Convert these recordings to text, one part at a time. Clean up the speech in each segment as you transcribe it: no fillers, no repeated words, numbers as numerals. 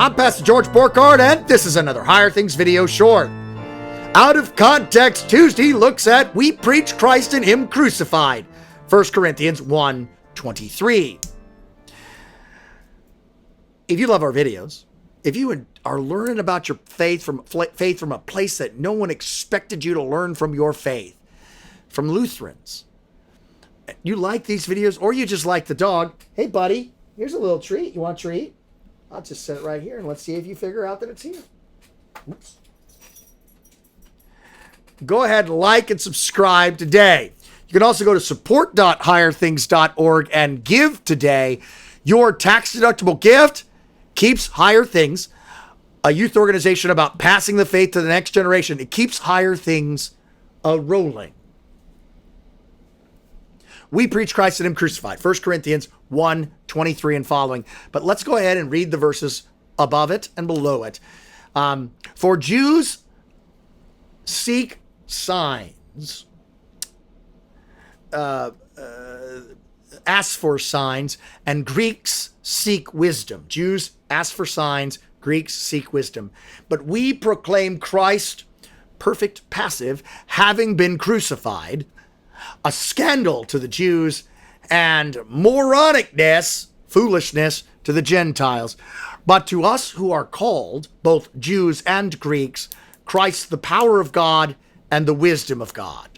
I'm Pastor George Borkard, and this is another Higher Things video short. Out of Context Tuesday looks at We Preach Christ and Him Crucified, 1 Corinthians 1:23. If you love our videos, if you are learning about your faith from a place that no one expected you to learn from your faith, from Lutherans, you like these videos, or you just like the dog, hey buddy, here's a little treat. You want a treat? I'll just set it right here and let's see if you figure out that it's here. Oops. Go ahead and like and subscribe today. You can also go to support.higherthings.org and give today. Your tax-deductible gift keeps Higher Things, a youth organization about passing the faith to the next generation. It keeps Higher Things rolling. We preach Christ and Him crucified. 1 Corinthians 1:23 and following. But let's go ahead and read the verses above it and below it. For Jews seek signs, ask for signs, and Greeks seek wisdom. Jews ask for signs, Greeks seek wisdom. But we proclaim Christ, perfect passive, having been crucified, a scandal to the Jews, and moronicness, foolishness, to the Gentiles. But to us who are called, both Jews and Greeks, Christ the power of God and the wisdom of God.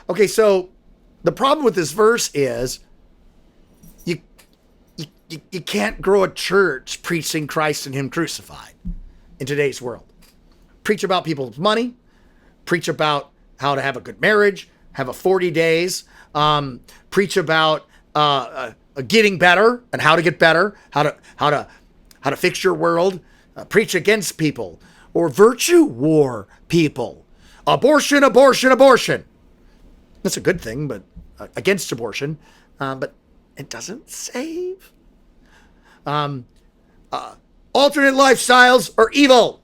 Okay, so the problem with this verse is you can't grow a church preaching Christ and Him crucified in today's world. Preach about people's money, preach about how to have a good marriage, have a 40 days, preach about getting better and how to get better, how to fix your world, preach against people, or virtue war people. Abortion, abortion, abortion. That's a good thing, but against abortion, but it doesn't save. Alternate lifestyles are evil.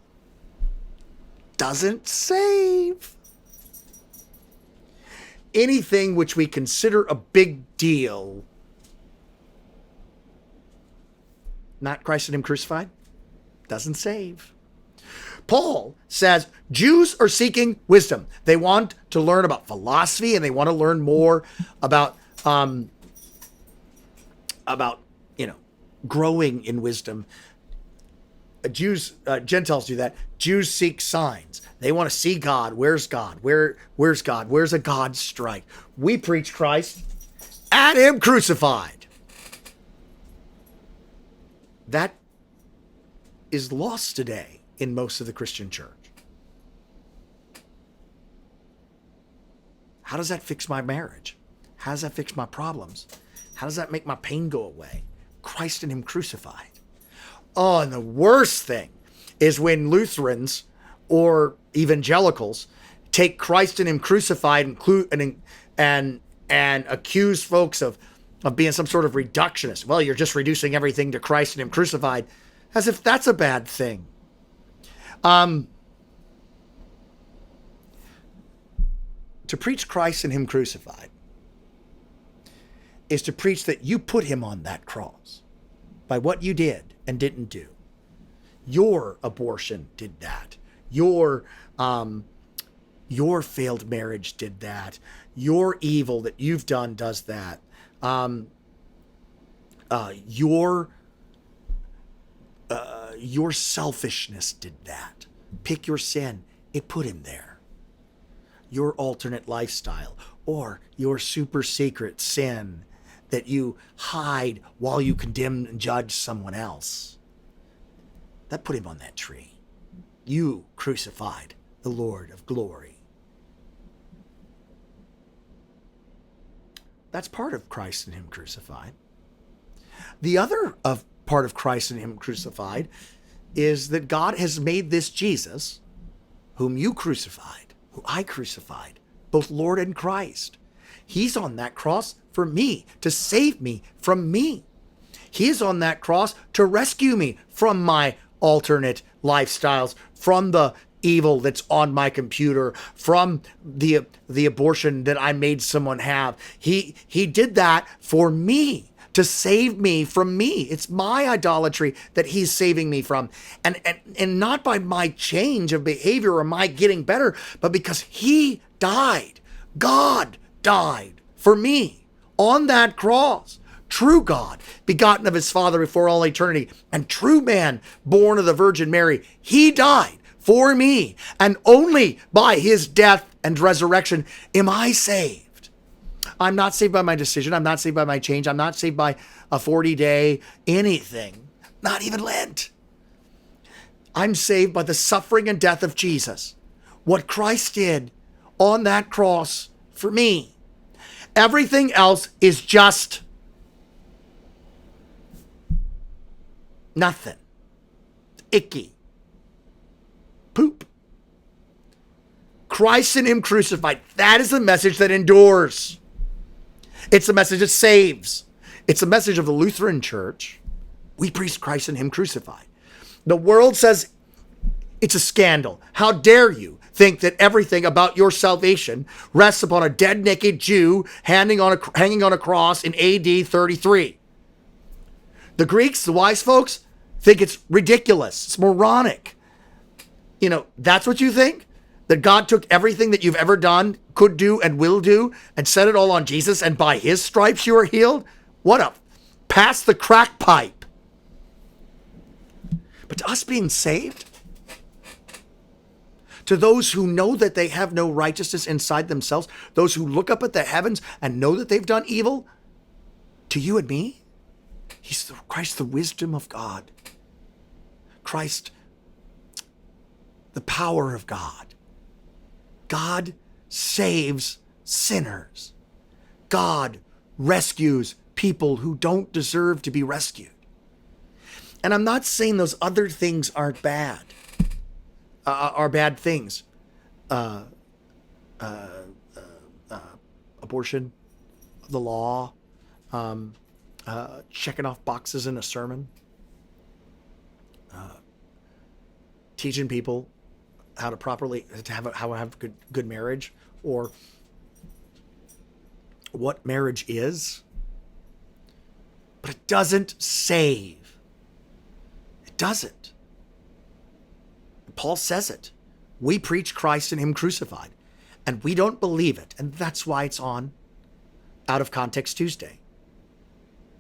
Doesn't save. Anything which we consider a big deal, not Christ and Him crucified, doesn't save. Paul says Jews are seeking wisdom. They want to learn about philosophy, and they want to learn more about growing in wisdom. Gentiles do that. Jews seek signs. They want to see God. Where's God? Where's God? Where's a God strike? We preach Christ and Him crucified. That is lost today in most of the Christian church. How does that fix my marriage? How does that fix my problems? How does that make my pain go away? Christ and Him crucified. Oh, and the worst thing is when Lutherans or evangelicals take Christ and Him crucified and accuse folks of being some sort of reductionist. Well, you're just reducing everything to Christ and Him crucified, as if that's a bad thing. To preach Christ and Him crucified is to preach that you put Him on that cross by what you did and didn't do. Your abortion did that. Your failed marriage did that. Your evil that you've done does that. Your selfishness did that. Pick your sin. It put Him there. Your alternate lifestyle, or your super secret sin that you hide while you condemn and judge someone else, that put Him on that tree. You crucified the Lord of glory. That's part of Christ and Him crucified. The other part of Christ and Him crucified is that God has made this Jesus, whom you crucified, who I crucified, both Lord and Christ. He's on that cross for me, to save me from me. He is on that cross to rescue me from my alternate lifestyles, from the evil that's on my computer, from the abortion that I made someone have. He did that for me, to save me from me. It's my idolatry that he's saving me from. And not by my change of behavior or my getting better, but because he died. God died for me on that cross. True God, begotten of his Father before all eternity, and true man, born of the Virgin Mary. He died for me, and only by his death and resurrection am I saved. I'm not saved by my decision. I'm not saved by my change. I'm not saved by a 40-day anything, not even Lent. I'm saved by the suffering and death of Jesus. What Christ did on that cross for me. Everything else is just nothing. Icky. Poop. Christ and him crucified. That is the message that endures. It's a message that saves. It's a message of the Lutheran Church. We preach Christ and him crucified. The world says it's a scandal. How dare you think that everything about your salvation rests upon a dead, naked Jew hanging on a cross in AD 33. The Greeks, the wise folks, think it's ridiculous. It's moronic. You know, that's what you think? That God took everything that you've ever done, could do, and will do, and set it all on Jesus, and by his stripes you are healed? What a pass the crack pipe. But to us being saved, to those who know that they have no righteousness inside themselves, those who look up at the heavens and know that they've done evil, to you and me, he's Christ, the wisdom of God. Christ, the power of God. God saves sinners. God rescues people who don't deserve to be rescued. And I'm not saying those other things aren't bad, are bad things. Abortion, the law, checking off boxes in a sermon, teaching people how to have a good marriage, or what marriage is. But it doesn't save. It doesn't. Paul says it. We preach Christ and him crucified, and we don't believe it. And that's why it's on Out of Context Tuesday.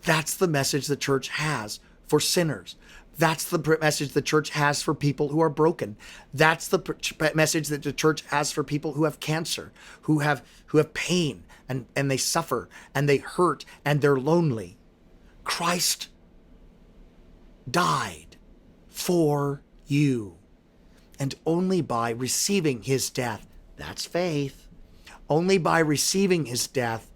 That's the message the church has for sinners. That's the message the church has for people who are broken. That's the message that the church has for people who have cancer, who have pain, and they suffer, and they hurt, and they're lonely. Christ died for you. And only by receiving his death, that's faith, only by receiving his death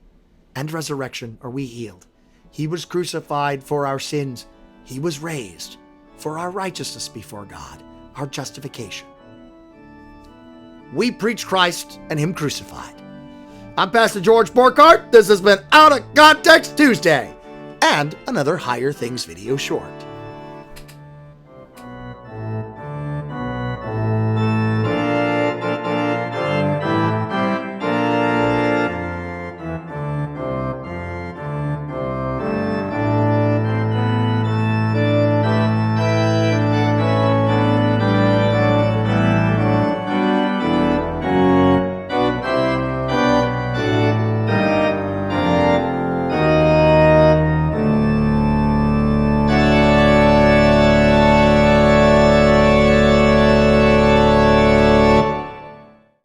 and resurrection are we healed. He was crucified for our sins. He was raised for our righteousness before God, our justification. We preach Christ and him crucified. I'm Pastor George Borkart. This has been Out of Context Tuesday, and another Higher Things video short.